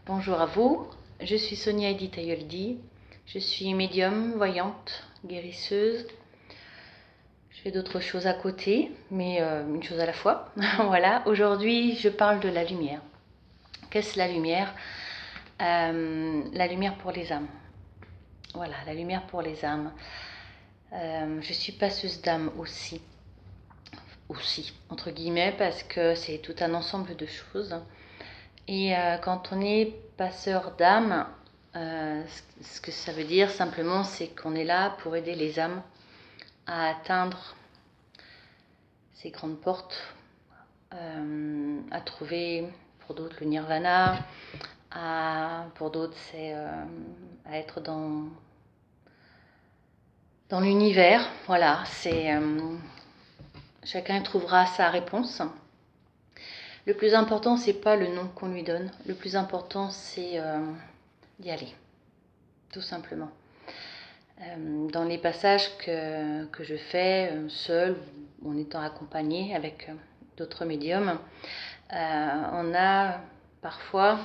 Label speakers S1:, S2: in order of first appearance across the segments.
S1: Bonjour à vous, je suis Sonia Edith Ayoldi, je suis médium, voyante, guérisseuse. Je fais d'autres choses à côté, mais une chose à la fois. Voilà, aujourd'hui je parle de la lumière. Qu'est-ce la lumière? La lumière pour les âmes. Voilà, la lumière pour les âmes. Je suis passeuse d'âme aussi, entre guillemets, parce que c'est tout un ensemble de choses. Et quand on est passeur d'âme, ce que ça veut dire simplement, c'est qu'on est là pour aider les âmes à atteindre ces grandes portes, à trouver, pour d'autres, le nirvana, pour d'autres, c'est à être dans l'univers. Voilà, chacun trouvera sa réponse. Le plus important, c'est pas le nom qu'on lui donne. Le plus important, c'est d'y aller, tout simplement. Dans les passages que je fais seule ou en étant accompagnée avec d'autres médiums, on a parfois,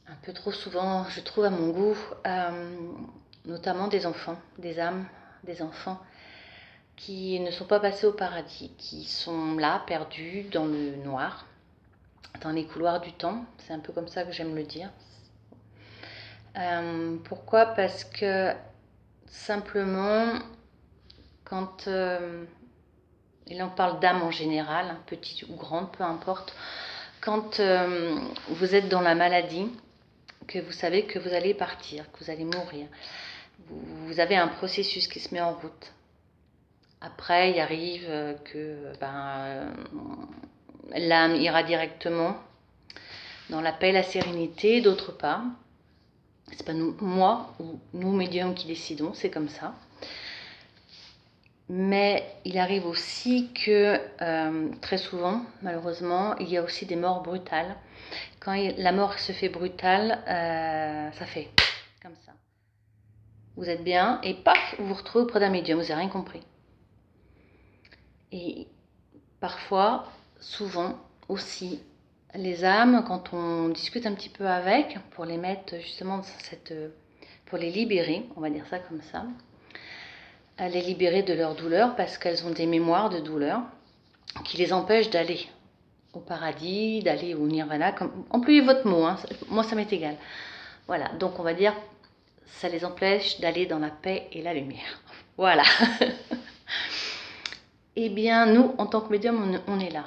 S1: un peu trop souvent, je trouve à mon goût, notamment des enfants, des âmes, des enfants qui ne sont pas passés au paradis, qui sont là, perdus dans le noir, dans les couloirs du temps. C'est un peu comme ça que j'aime le dire. Pourquoi? Parce que simplement, quand et là on parle d'âme en général, petite ou grande, peu importe, quand vous êtes dans la maladie, que vous savez que vous allez partir, que vous allez mourir, vous avez un processus qui se met en route. Après, il arrive que l'âme ira directement dans la paix et la sérénité, d'autre part. C'est pas moi ou nous médiums qui décidons, c'est comme ça. Mais il arrive aussi que très souvent, malheureusement, il y a aussi des morts brutales. Quand la mort se fait brutale, ça fait comme ça. Vous êtes bien et paf, vous vous retrouvez auprès d'un médium, vous n'avez rien compris. Et parfois, souvent aussi, les âmes, quand on discute un petit peu avec, pour les mettre justement pour les libérer, on va dire ça comme ça, les libérer de leur douleur parce qu'elles ont des mémoires de douleur qui les empêchent d'aller au paradis, d'aller au nirvana. Employez votre mot, hein, moi ça m'est égal. Voilà, donc on va dire, ça les empêche d'aller dans la paix et la lumière. Voilà. Eh bien, nous, en tant que médium, on est là.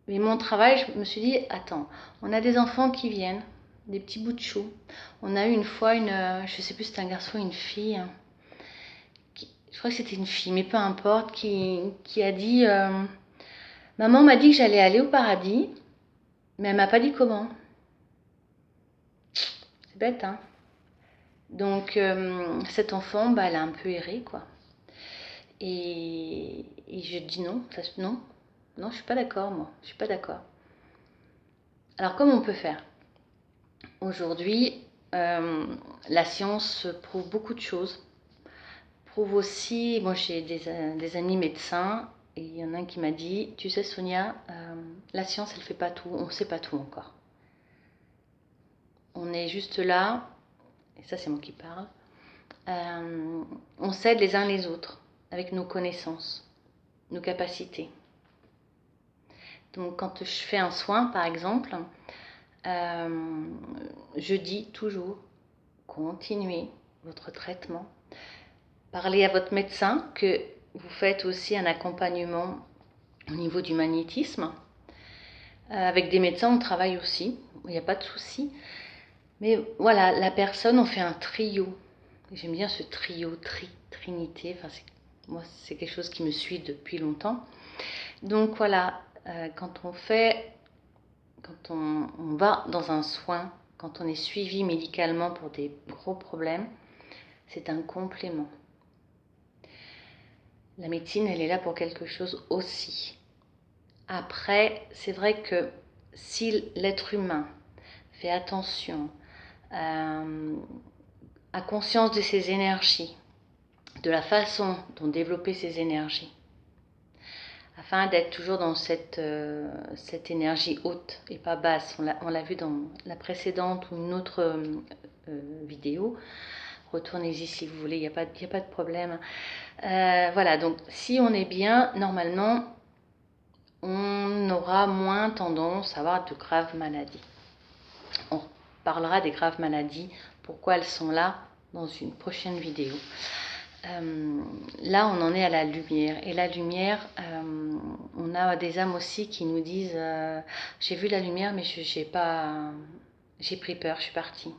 S1: Mais mon travail, je me suis dit, attends, on a des enfants qui viennent, des petits bouts de chou. On a eu une fois je sais plus si c'était un garçon ou une fille, je crois que c'était une fille, mais peu importe, qui a dit, maman m'a dit que j'allais aller au paradis, mais elle m'a pas dit comment. C'est bête, hein. Donc, cet enfant, elle a un peu erré, quoi. Et je dis non, je suis pas d'accord, moi, je suis pas d'accord. Alors, comment on peut faire? Aujourd'hui, la science prouve beaucoup de choses. Prouve aussi, moi j'ai des amis médecins, et il y en a un qui m'a dit, tu sais Sonia, la science elle fait pas tout, on sait pas tout encore. On est juste là, et ça c'est moi qui parle, on s'aide les uns les autres avec nos connaissances, nos capacités. Donc quand je fais un soin par exemple, je dis toujours, continuez votre traitement. Parlez à votre médecin que vous faites aussi un accompagnement au niveau du magnétisme. Avec des médecins, on travaille aussi, il n'y a pas de souci. Mais voilà, la personne, on fait un trio. J'aime bien ce trio, trinité. Enfin, moi, c'est quelque chose qui me suit depuis longtemps. Donc voilà, quand on va dans un soin, quand on est suivi médicalement pour des gros problèmes, c'est un complément. La médecine, elle est là pour quelque chose aussi. Après, c'est vrai que si l'être humain fait attention, a conscience de ses énergies, de la façon dont développer ses énergies, afin d'être toujours dans cette énergie haute et pas basse. On l'a vu dans la précédente ou une autre vidéo. Retournez-y si vous voulez, il n'y a pas de problème. Voilà, donc si on est bien, normalement, on aura moins tendance à avoir de graves maladies. On parlera des graves maladies, pourquoi elles sont là dans une prochaine vidéo. Là, on en est à la lumière. Et la lumière, on a des âmes aussi qui nous disent j'ai vu la lumière, mais j'ai pris peur, je suis partie.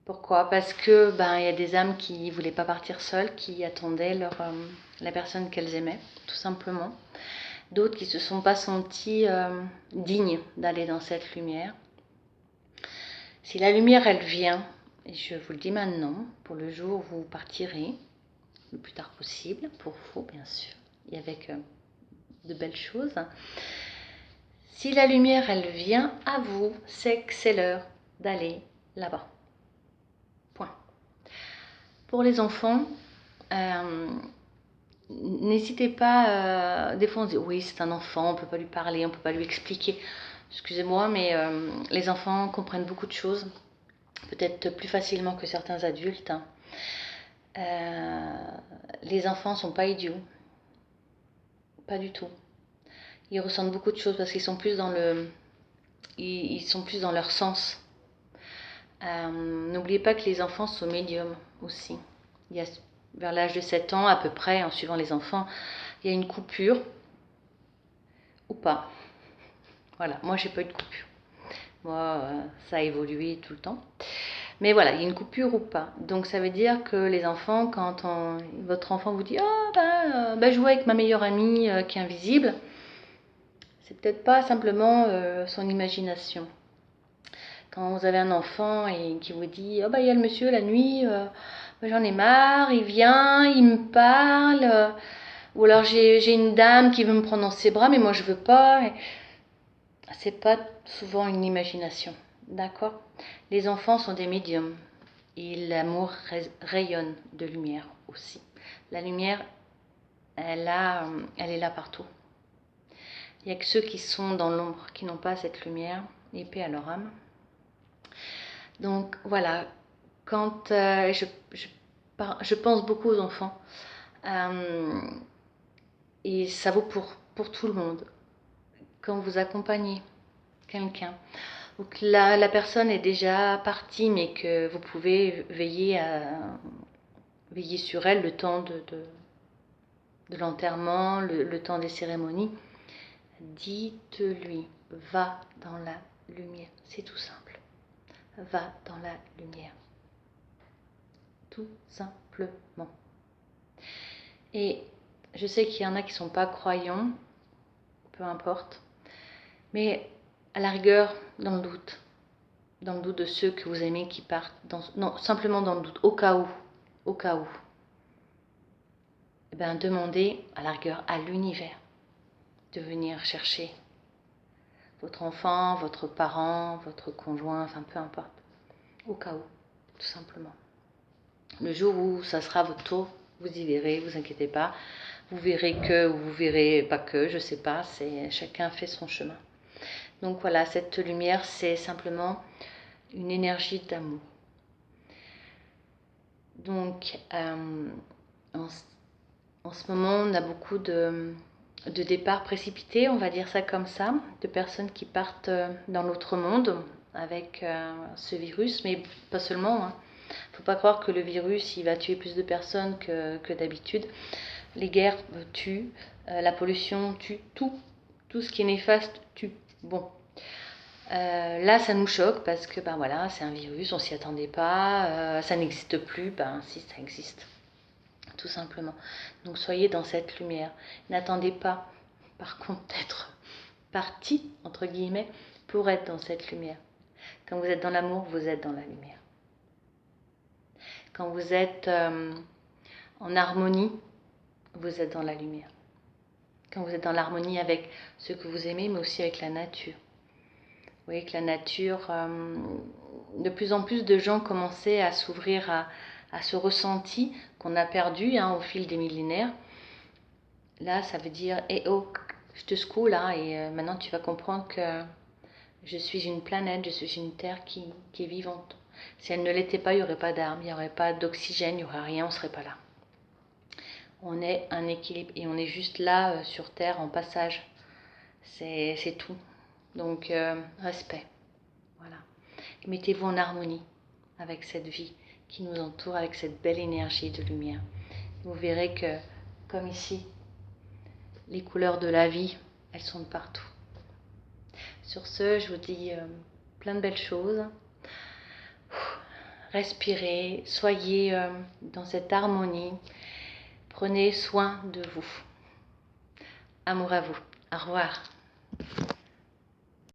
S1: Pourquoi? Parce que il y a des âmes qui ne voulaient pas partir seules, qui attendaient la personne qu'elles aimaient, tout simplement. D'autres qui ne se sont pas sentis dignes d'aller dans cette lumière. Si la lumière, elle vient, et je vous le dis maintenant, pour le jour où vous partirez, le plus tard possible, pour vous bien sûr, et avec de belles choses. Si la lumière, elle vient à vous, c'est que c'est l'heure d'aller là-bas. Point. Pour les enfants, n'hésitez pas, des fois on se dit oui c'est un enfant, on ne peut pas lui parler, on ne peut pas lui expliquer. Excusez-moi, mais les enfants comprennent beaucoup de choses, peut-être plus facilement que certains adultes. Les enfants ne sont pas idiots, pas du tout. Ils ressentent beaucoup de choses parce qu'ils sont plus dans leur sens. N'oubliez pas que les enfants sont médiums aussi. Il y a, vers l'âge de 7 ans à peu près, en suivant les enfants, il y a une coupure ou pas. Voilà, moi j'ai pas eu de coupure. Moi, ça a évolué tout le temps. Mais voilà, il y a une coupure ou pas. Donc ça veut dire que les enfants, quand votre enfant vous dit « Oh, je joue avec ma meilleure amie qui est invisible », c'est peut-être pas simplement son imagination. Quand vous avez un enfant et qui vous dit « Oh, il y a le monsieur la nuit, j'en ai marre, il vient, il me parle. Ou alors j'ai une dame qui veut me prendre dans ses bras, mais moi je veux pas. » C'est pas souvent une imagination, d'accord? Les enfants sont des médiums et l'amour rayonne de lumière aussi. La lumière, elle est là partout. Il n'y a que ceux qui sont dans l'ombre, qui n'ont pas cette lumière, et paix à leur âme. Donc voilà, quand je pense beaucoup aux enfants, et ça vaut pour tout le monde. Quand vous accompagnez quelqu'un, ou que la personne est déjà partie, mais que vous pouvez veiller sur elle le temps de l'enterrement, le temps des cérémonies, dites-lui, va dans la lumière. C'est tout simple. Va dans la lumière. Tout simplement. Et je sais qu'il y en a qui ne sont pas croyants, peu importe, mais à la rigueur, dans le doute de ceux que vous aimez qui partent, non, simplement dans le doute, au cas où, demandez à la rigueur à l'univers de venir chercher votre enfant, votre parent, votre conjoint, enfin peu importe, au cas où, tout simplement. Le jour où ça sera votre tour, vous y verrez, vous inquiétez pas, vous verrez que ou vous verrez pas que, je sais pas, chacun fait son chemin. Donc voilà, cette lumière, c'est simplement une énergie d'amour. Donc, en ce moment, on a beaucoup de départs précipités, on va dire ça comme ça, de personnes qui partent dans l'autre monde avec ce virus, mais pas seulement. Il ne faut pas croire que le virus, il va tuer plus de personnes que d'habitude. Les guerres tuent, la pollution tue, tout ce qui est néfaste tue. Bon. Là, ça nous choque parce que voilà, c'est un virus, on s'y attendait pas, ça n'existe plus, si ça existe, tout simplement. Donc soyez dans cette lumière. N'attendez pas, par contre, d'être parti, entre guillemets, pour être dans cette lumière. Quand vous êtes dans l'amour, vous êtes dans la lumière. Quand vous êtes en harmonie, vous êtes dans la lumière. Quand vous êtes dans l'harmonie avec ce que vous aimez, mais aussi avec la nature. Vous voyez que la nature, de plus en plus de gens commençaient à s'ouvrir à ce ressenti qu'on a perdu au fil des millénaires. là, ça veut dire, eh oh, je te secoue là, et maintenant tu vas comprendre que je suis une planète, je suis une terre qui est vivante. Si elle ne l'était pas, il n'y aurait pas d'armes, il n'y aurait pas d'oxygène, il n'y aurait rien, on ne serait pas là. On est un équilibre et on est juste là sur Terre en passage. C'est tout. Donc, respect. Voilà. Et mettez-vous en harmonie avec cette vie qui nous entoure, avec cette belle énergie de lumière. Vous verrez que, comme ici, les couleurs de la vie, elles sont de partout. Sur ce, je vous dis plein de belles choses. Respirez, soyez dans cette harmonie. Prenez soin de vous. Amour à vous. Au revoir.